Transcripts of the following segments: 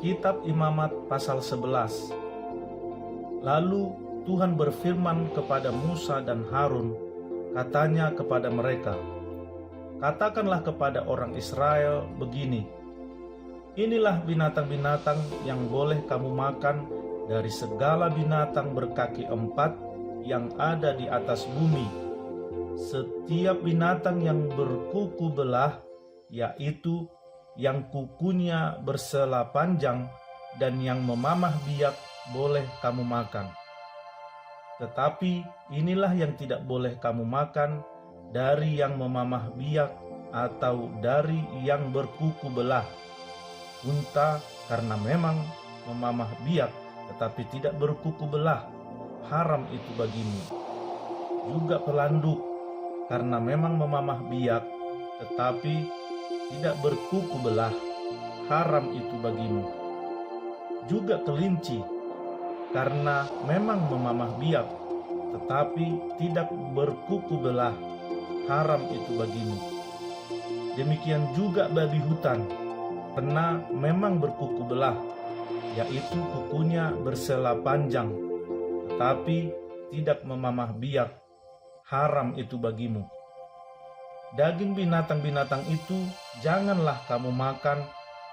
Kitab Imamat pasal 11. Lalu Tuhan berfirman kepada Musa dan Harun, katanya kepada mereka, "Katakanlah kepada orang Israel begini, inilah binatang-binatang yang boleh kamu makan dari segala binatang berkaki 4 yang ada di atas bumi. Setiap binatang yang berkuku belah, yaitu yang kukunya bersela panjang dan yang memamah biak, boleh kamu makan. Tetapi inilah yang tidak boleh kamu makan dari yang memamah biak atau dari yang berkuku belah. Unta, karena memang memamah biak tetapi tidak berkuku belah, haram itu bagimu. Juga pelanduk, karena memang memamah biak tetapi tidak berkuku belah, haram itu bagimu. Juga kelinci, karena memang memamah biak tetapi tidak berkuku belah, haram itu bagimu. Demikian juga babi hutan, karena memang berkuku belah, yaitu kukunya bersela panjang tetapi tidak memamah biak, haram itu bagimu. Daging binatang-binatang itu janganlah kamu makan,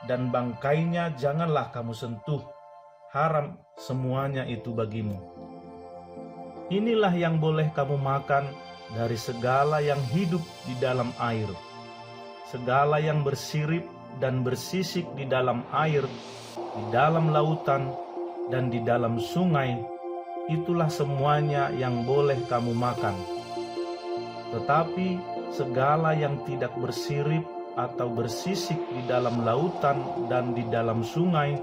dan bangkainya janganlah kamu sentuh, haram semuanya itu bagimu. Inilah yang boleh kamu makan dari segala yang hidup di dalam air, segala yang bersirip dan bersisik di dalam air, di dalam lautan, dan di dalam sungai, itulah semuanya yang boleh kamu makan. Tetapi segala yang tidak bersirip atau bersisik di dalam lautan dan di dalam sungai,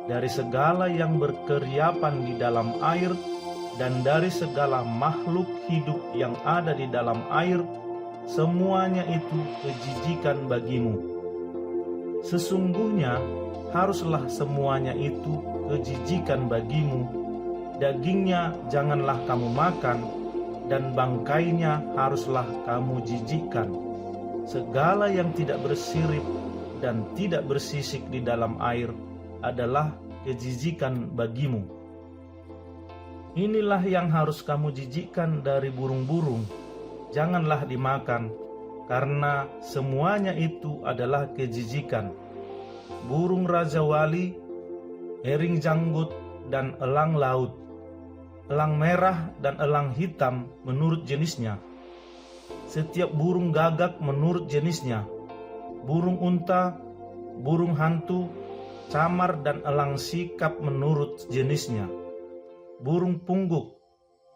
dari segala yang berkeriapan di dalam air, dan dari segala makhluk hidup yang ada di dalam air, semuanya itu kejijikan bagimu. Sesungguhnya haruslah semuanya itu kejijikan bagimu. Dagingnya janganlah kamu makan, dan bangkainya haruslah kamu jijikkan. Segala yang tidak bersirip dan tidak bersisik di dalam air adalah kejijikan bagimu. Inilah yang harus kamu jijikkan dari burung-burung, janganlah dimakan, karena semuanya itu adalah kejijikan. Burung rajawali, ering janggut, dan elang laut, elang merah dan elang hitam menurut jenisnya, setiap burung gagak menurut jenisnya, burung unta, burung hantu, camar dan elang sikap menurut jenisnya, burung pungguk,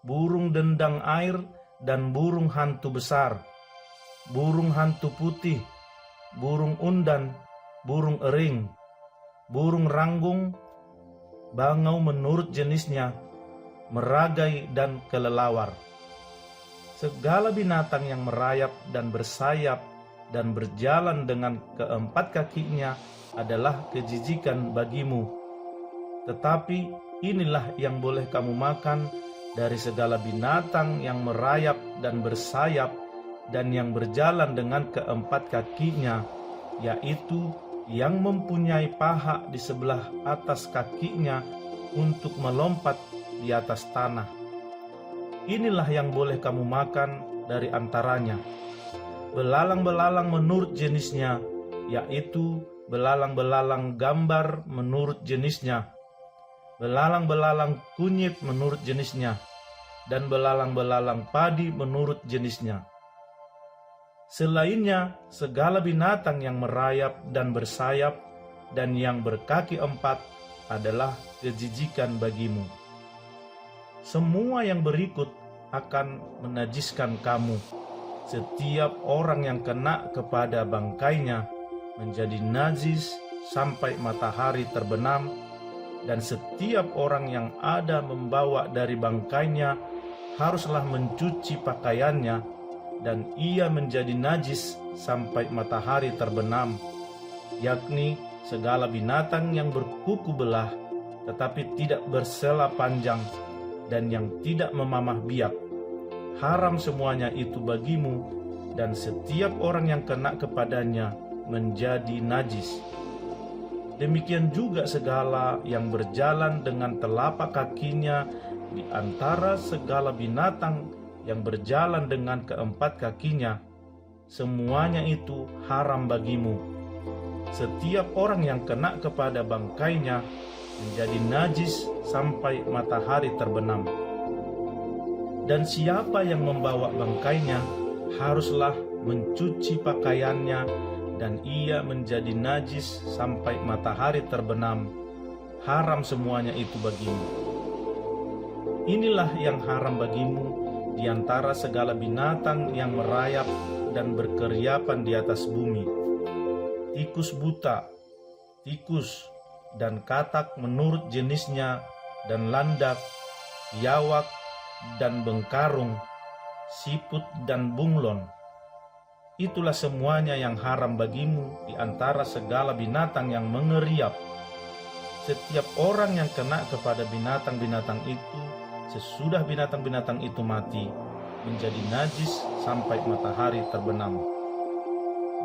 burung dendang air dan burung hantu besar, burung hantu putih, burung undan, burung ering, burung ranggung, bangau menurut jenisnya, meragai dan kelelawar. Segala binatang yang merayap dan bersayap dan berjalan dengan keempat kakinya adalah kejijikan bagimu. Tetapi inilah yang boleh kamu makan dari segala binatang yang merayap dan bersayap dan yang berjalan dengan keempat kakinya, yaitu yang mempunyai paha di sebelah atas kakinya untuk melompat di atas tanah. Inilah yang boleh kamu makan dari antaranya. Belalang-belalang menurut jenisnya, yaitu belalang-belalang gambar menurut jenisnya, belalang-belalang kunyit menurut jenisnya, dan belalang-belalang padi menurut jenisnya. Selainnya, segala binatang yang merayap dan bersayap dan yang berkaki 4 adalah kejijikan bagimu. Semua yang berikut akan menajiskan kamu. Setiap orang yang kena kepada bangkainya menjadi najis sampai matahari terbenam, dan setiap orang yang ada membawa dari bangkainya haruslah mencuci pakaiannya, dan ia menjadi najis sampai matahari terbenam, yakni segala binatang yang berkuku belah tetapi tidak bersela panjang dan yang tidak memamah biak, haram semuanya itu bagimu, dan setiap orang yang kena kepadanya menjadi najis. Demikian juga segala yang berjalan dengan telapak kakinya di antara segala binatang yang berjalan dengan keempat kakinya, semuanya itu haram bagimu. Setiap orang yang kena kepada bangkainya menjadi najis sampai matahari terbenam. Dan siapa yang membawa bangkainya haruslah mencuci pakaiannya, dan ia menjadi najis sampai matahari terbenam. Haram semuanya itu bagimu. Inilah yang haram bagimu di antara segala binatang yang merayap dan berkeriapan di atas bumi: tikus buta, tikus dan katak menurut jenisnya, dan landak, biawak dan bengkarung, siput dan bunglon. Itulah semuanya yang haram bagimu di antara segala binatang yang mengeriap. Setiap orang yang kena kepada binatang-binatang itu sesudah binatang-binatang itu mati menjadi najis sampai matahari terbenam.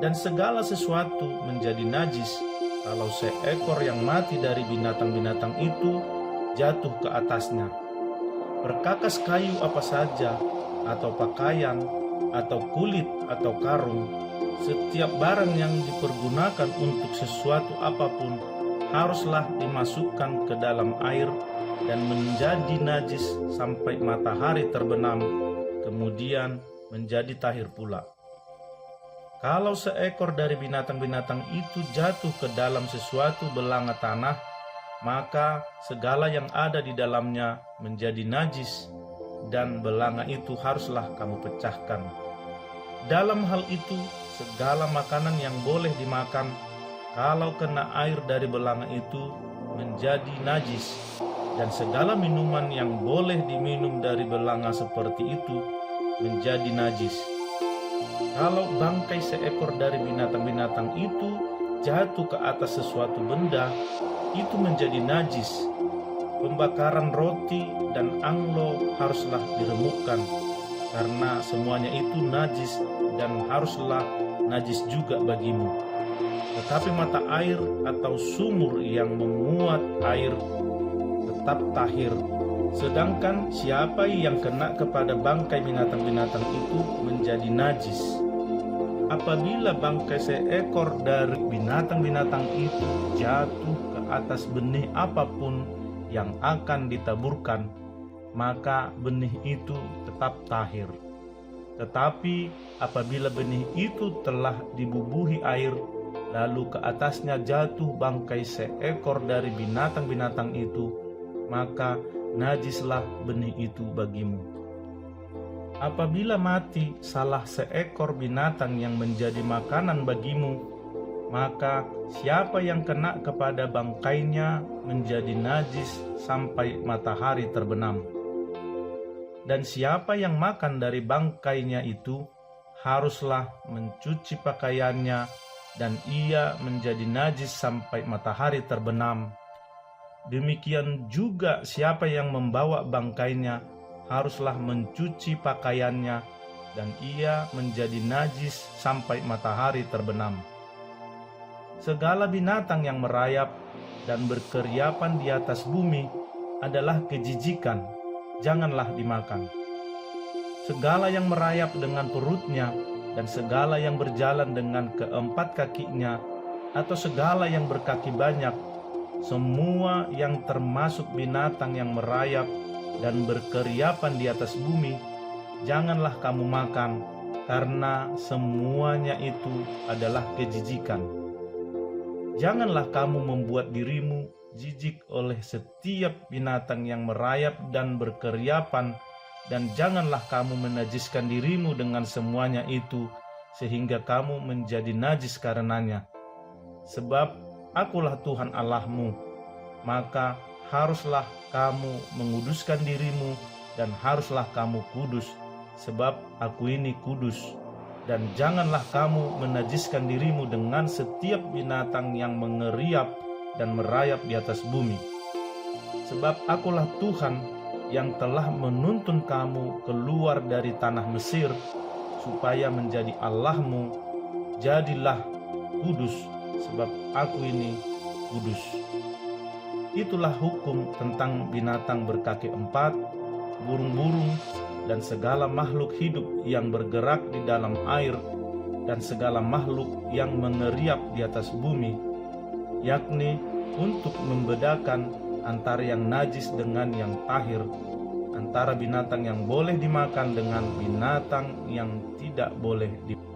Dan segala sesuatu menjadi najis kalau seekor yang mati dari binatang-binatang itu jatuh ke atasnya. Perkakas kayu apa saja, atau pakaian, atau kulit, atau karung, setiap barang yang dipergunakan untuk sesuatu apapun haruslah dimasukkan ke dalam air dan menjadi najis sampai matahari terbenam, kemudian menjadi tahir pula. Kalau seekor dari binatang-binatang itu jatuh ke dalam sesuatu belanga tanah, maka segala yang ada di dalamnya menjadi najis, dan belanga itu haruslah kamu pecahkan. Dalam hal itu, segala makanan yang boleh dimakan, kalau kena air dari belanga itu menjadi najis, dan segala minuman yang boleh diminum dari belanga seperti itu menjadi najis. Kalau bangkai seekor dari binatang-binatang itu jatuh ke atas sesuatu benda, itu menjadi najis. Pembakaran roti dan anglo haruslah diremukkan, karena semuanya itu najis dan haruslah najis juga bagimu. Tetapi mata air atau sumur yang memuat air tetap tahir. Sedangkan siapa yang kena kepada bangkai binatang-binatang itu menjadi najis. Apabila bangkai seekor dari binatang-binatang itu jatuh ke atas benih apapun yang akan ditaburkan, maka benih itu tetap tahir. Tetapi apabila benih itu telah dibubuhi air, lalu ke atasnya jatuh bangkai seekor dari binatang-binatang itu, maka najislah benih itu bagimu. Apabila mati salah seekor binatang yang menjadi makanan bagimu, maka siapa yang kena kepada bangkainya menjadi najis sampai matahari terbenam. Dan siapa yang makan dari bangkainya itu haruslah mencuci pakaiannya, dan ia menjadi najis sampai matahari terbenam. Demikian juga siapa yang membawa bangkainya haruslah mencuci pakaiannya, dan ia menjadi najis sampai matahari terbenam. Segala binatang yang merayap dan berkeriapan di atas bumi adalah kejijikan, janganlah dimakan. Segala yang merayap dengan perutnya, dan segala yang berjalan dengan keempat kakinya, atau segala yang berkaki banyak, semua yang termasuk binatang yang merayap dan berkeriapan di atas bumi, janganlah kamu makan, karena semuanya itu adalah kejijikan. Janganlah kamu membuat dirimu jijik oleh setiap binatang yang merayap dan berkeriapan, dan janganlah kamu menajiskan dirimu dengan semuanya itu, sehingga kamu menjadi najis karenanya. Sebab akulah Tuhan Allahmu, maka haruslah kamu menguduskan dirimu, dan haruslah kamu kudus, sebab aku ini kudus. Dan janganlah kamu menajiskan dirimu dengan setiap binatang yang mengeriap dan merayap di atas bumi. Sebab akulah Tuhan yang telah menuntun kamu keluar dari tanah Mesir, supaya menjadi Allahmu. Jadilah kudus, sebab aku ini kudus. Itulah hukum tentang binatang berkaki 4, burung-burung, dan segala makhluk hidup yang bergerak di dalam air dan segala makhluk yang mengeriap di atas bumi, yakni untuk membedakan antara yang najis dengan yang tahir, antara binatang yang boleh dimakan dengan binatang yang tidak boleh dimakan.